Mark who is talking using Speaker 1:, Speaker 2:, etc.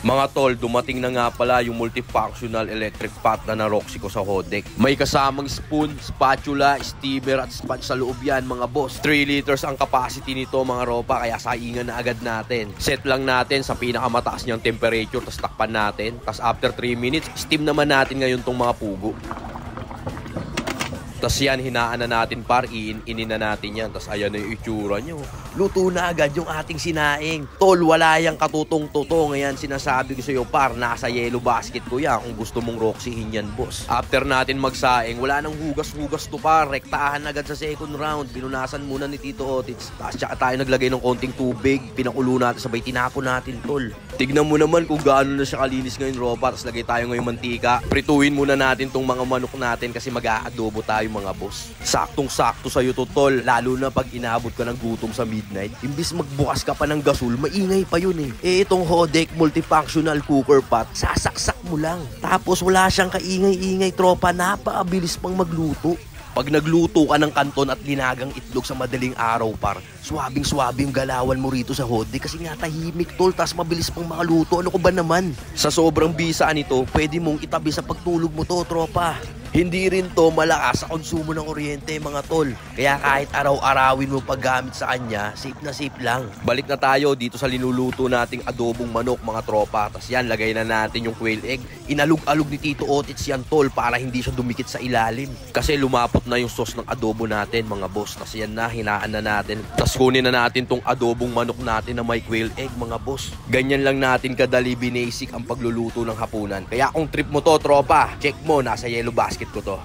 Speaker 1: Mga tol, dumating na nga pala yung multifunctional electric pot na Roxy ko sa Hodek. May kasamang spoon, spatula, steamer at sponge sa loob yan mga boss. 3 liters ang capacity nito mga ropa, kaya saingan na agad natin. Set lang natin sa pinakamataas niyang temperature, tas takpan natin. Tas after 3 minutes, steam naman natin ngayon tong mga pugo. Tas yan, hinaan na natin par, iin-inin na natin yan. Tas ayan na yung itsura nyo. Luto na agad yung ating sinaing. Tol, wala yung katutong-tutong. Ayan, sinasabi ko sa'yo par, nasa yellow basket ko yan kung gusto mong Roxyhin yan, boss. After natin magsaing, wala nang hugas-hugas to par. Rektahan agad sa second round. Binunasan muna ni Tito Otits. Tas tsaka tayo naglagay ng konting tubig. Pinakulo natin, sabay tinapon natin, tol. Tignan mo naman kung gaano na siya kalinis ngayon, ropa. Tas lagay tayo ngayong mantika. Prituhin muna natin tong mga manok natin kasi mag-aadobo tayo mga boss. Saktong-sakto sa'yo to, tol. Lalo na pag inabot ka ng gutom sa midnight. Imbis magbukas ka pa ng gasol, maingay pa yun eh. Eh itong Hodek multifunctional cooker pot, sasaksak mo lang. Tapos wala siyang kaingay-ingay, tropa. Napakabilis pang magluto. Pag nagluto ka ng kanton at ginagang itlog sa madaling araw par, swabing-swabing galawan mo rito sa Hodek kasi nga tahimik tol, tas mabilis pang makaluto. Ano ko ba naman? Sa sobrang bisa nito, pwede mong itabi sa pagtulog mo to, tropa. Hindi rin to malakas sa konsumo ng kuryente mga tol. Kaya kahit araw-arawin mo paggamit sa kanya, safe na safe lang. Balik na tayo dito sa linuluto nating adobong manok mga tropa. Tas yan, lagay na natin yung quail egg. Inalug-alug ni Tito Otits yan tol para hindi siya dumikit sa ilalim. Kasi lumapot na yung sauce ng adobo natin mga boss. Tas yan na, hinaan na natin. Tas kunin na natin tong adobong manok natin na may quail egg mga boss. Ganyan lang natin kadali binasic ang pagluluto ng hapunan. Kaya kung trip mo to tropa, check mo, nasa yellow basket ko to.